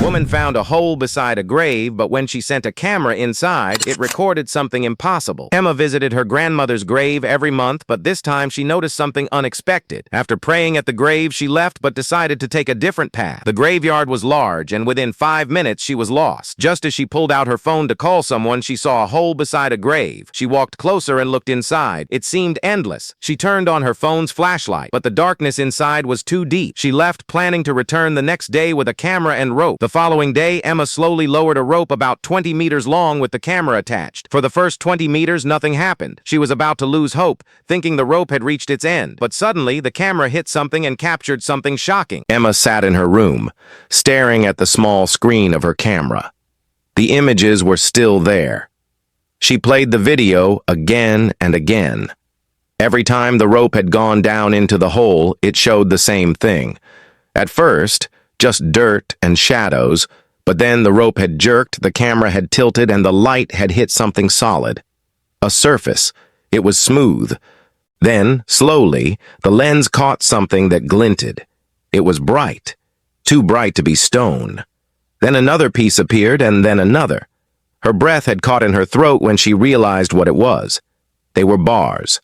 Woman found a hole beside a grave, but when she sent a camera inside, it recorded something impossible. Emma visited her grandmother's grave every month, but this time she noticed something unexpected. After praying at the grave, she left but decided to take a different path. The graveyard was large, and within 5 minutes she was lost. Just as she pulled out her phone to call someone, she saw a hole beside a grave. She walked closer and looked inside. It seemed endless. She turned on her phone's flashlight, but the darkness inside was too deep. She left, planning to return the next day with a camera and rope. The following day, Emma slowly lowered a rope about 20 meters long with the camera attached. For the first 20 meters, nothing happened. She was about to lose hope, thinking the rope had reached its end. But suddenly, the camera hit something and captured something shocking. Emma sat in her room, staring at the small screen of her camera. The images were still there. She played the video again and again. Every time the rope had gone down into the hole, it showed the same thing. At first, just dirt and shadows, but then the rope had jerked, the camera had tilted, and the light had hit something solid. A surface. It was smooth. Then, slowly, the lens caught something that glinted. It was bright. Too bright to be stone. Then another piece appeared, and then another. Her breath had caught in her throat when she realized what it was. They were bars.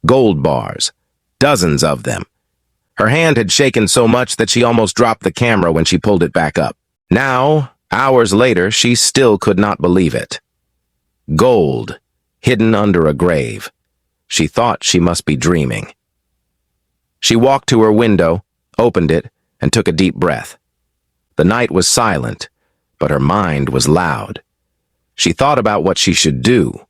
Gold bars. Dozens of them. Her hand had shaken so much that she almost dropped the camera when she pulled it back up. Now, hours later, she still could not believe it. Gold, hidden under a grave. She thought she must be dreaming. She walked to her window, opened it, and took a deep breath. The night was silent, but her mind was loud. She thought about what she should do.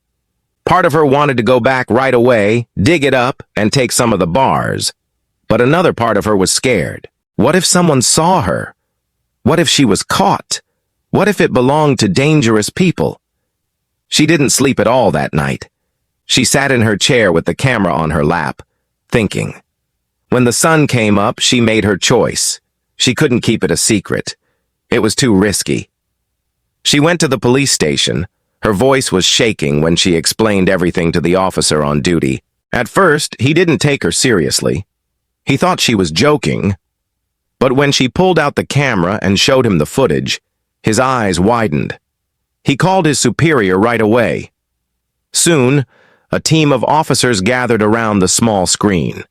Part of her wanted to go back right away, dig it up, and take some of the bars. But another part of her was scared. What if someone saw her? What if she was caught? What if it belonged to dangerous people? She didn't sleep at all that night. She sat in her chair with the camera on her lap, thinking. When the sun came up, she made her choice. She couldn't keep it a secret. It was too risky. She went to the police station. Her voice was shaking when she explained everything to the officer on duty. At first, he didn't take her seriously. He thought she was joking. But when she pulled out the camera and showed him the footage, his eyes widened. He called his superior right away. Soon, a team of officers gathered around the small screen.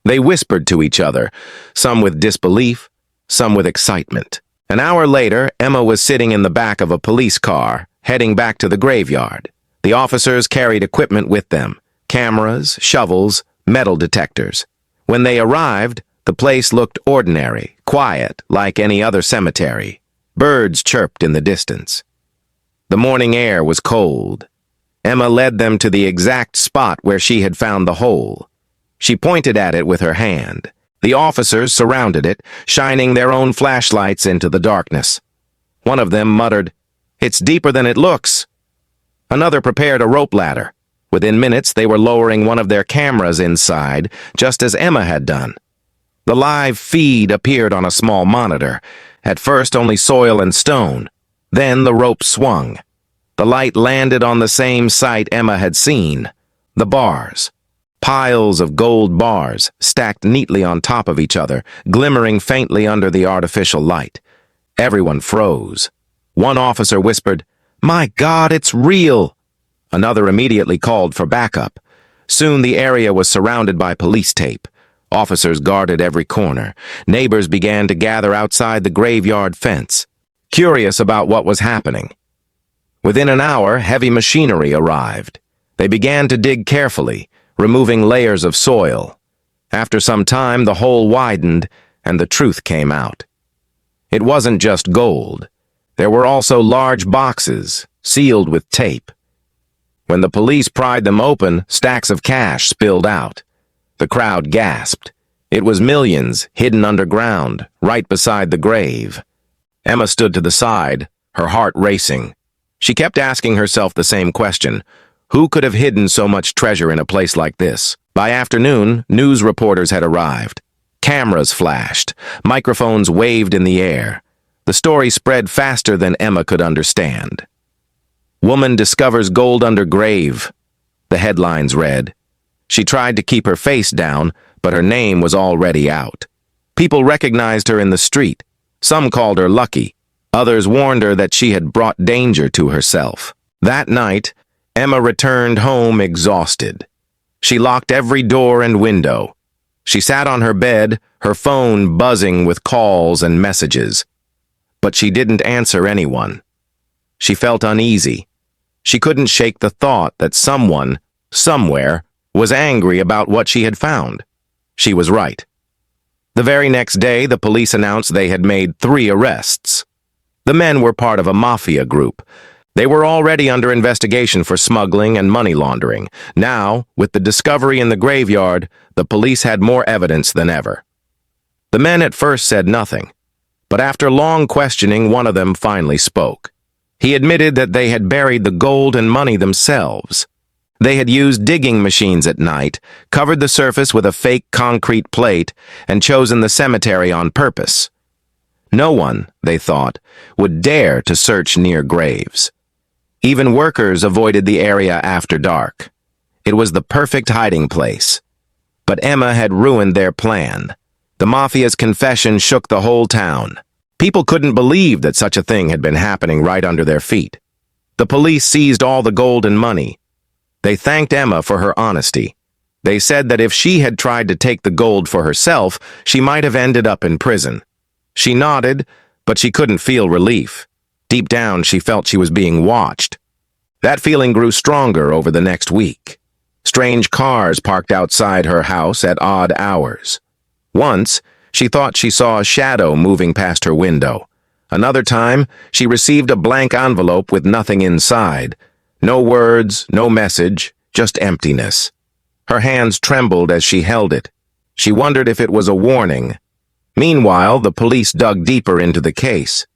They whispered to each other, some with disbelief, some with excitement. An hour later, Emma was sitting in the back of a police car, heading back to the graveyard. The officers carried equipment with them, cameras, shovels, metal detectors. When they arrived, the place looked ordinary, quiet, like any other cemetery. Birds chirped in the distance. The morning air was cold. Emma led them to the exact spot where she had found the hole. She pointed at it with her hand. The officers surrounded it, shining their own flashlights into the darkness. One of them muttered, "It's deeper than it looks." Another prepared a rope ladder. Within minutes, they were lowering one of their cameras inside, just as Emma had done. The live feed appeared on a small monitor. At first, only soil and stone. Then the rope swung. The light landed on the same site Emma had seen. The bars. Piles of gold bars, stacked neatly on top of each other, glimmering faintly under the artificial light. Everyone froze. One officer whispered, "My God, it's real!" Another immediately called for backup. Soon the area was surrounded by police tape. Officers guarded every corner. Neighbors began to gather outside the graveyard fence, curious about what was happening. Within an hour, heavy machinery arrived. They began to dig carefully, removing layers of soil. After some time, the hole widened, and the truth came out. It wasn't just gold. There were also large boxes, sealed with tape. When the police pried them open, stacks of cash spilled out. The crowd gasped. It was millions, hidden underground, right beside the grave. Emma stood to the side, her heart racing. She kept asking herself the same question. Who could have hidden so much treasure in a place like this? By afternoon, news reporters had arrived. Cameras flashed. Microphones waved in the air. The story spread faster than Emma could understand. "Woman discovers gold under grave," the headlines read. She tried to keep her face down, but her name was already out. People recognized her in the street. Some called her lucky, Others warned her that she had brought danger to herself. That night, Emma returned home exhausted. She locked every door and window. She sat on her bed, her phone buzzing with calls and messages. But she didn't answer anyone. She felt uneasy. She couldn't shake the thought that someone, somewhere, was angry about what she had found. She was right. The very next day, the police announced they had made 3 arrests. The men were part of a mafia group. They were already under investigation for smuggling and money laundering. Now, with the discovery in the graveyard, the police had more evidence than ever. The men at first said nothing, but after long questioning, one of them finally spoke. He admitted that they had buried the gold and money themselves. They had used digging machines at night, covered the surface with a fake concrete plate, and chosen the cemetery on purpose. No one, they thought, would dare to search near graves. Even workers avoided the area after dark. It was the perfect hiding place. But Emma had ruined their plan. The mafia's confession shook the whole town. People couldn't believe that such a thing had been happening right under their feet. The police seized all the gold and money. They thanked Emma for her honesty. They said that if she had tried to take the gold for herself, she might have ended up in prison. She nodded, but she couldn't feel relief. Deep down, she felt she was being watched. That feeling grew stronger over the next week. Strange cars parked outside her house at odd hours. Once, she thought she saw a shadow moving past her window. Another time, she received a blank envelope with nothing inside. No words, no message, just emptiness. Her hands trembled as she held it. She wondered if it was a warning. Meanwhile, the police dug deeper into the case.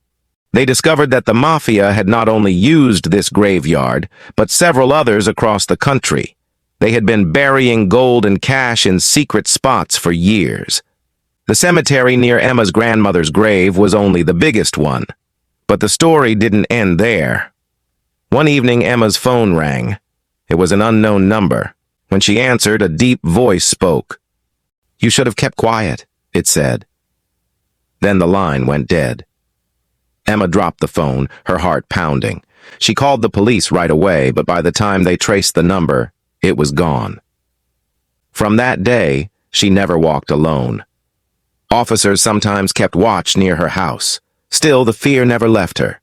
They discovered that the mafia had not only used this graveyard, but several others across the country. They had been burying gold and cash in secret spots for years. The cemetery near Emma's grandmother's grave was only the biggest one. But the story didn't end there. One evening, Emma's phone rang. It was an unknown number. When she answered, a deep voice spoke. "You should have kept quiet," it said. Then the line went dead. Emma dropped the phone, her heart pounding. She called the police right away, but by the time they traced the number, it was gone. From that day, she never walked alone. Officers sometimes kept watch near her house. Still, the fear never left her.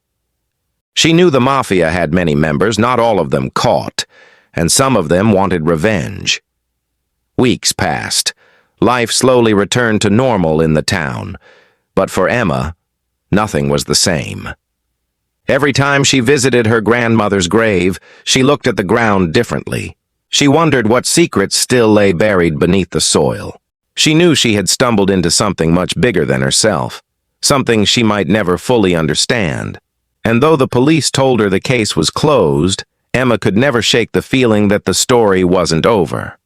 She knew the mafia had many members, not all of them caught, and some of them wanted revenge. Weeks passed. Life slowly returned to normal in the town. But for Emma, nothing was the same. Every time she visited her grandmother's grave, she looked at the ground differently. She wondered what secrets still lay buried beneath the soil. She knew she had stumbled into something much bigger than herself, something she might never fully understand. And though the police told her the case was closed, Emma could never shake the feeling that the story wasn't over.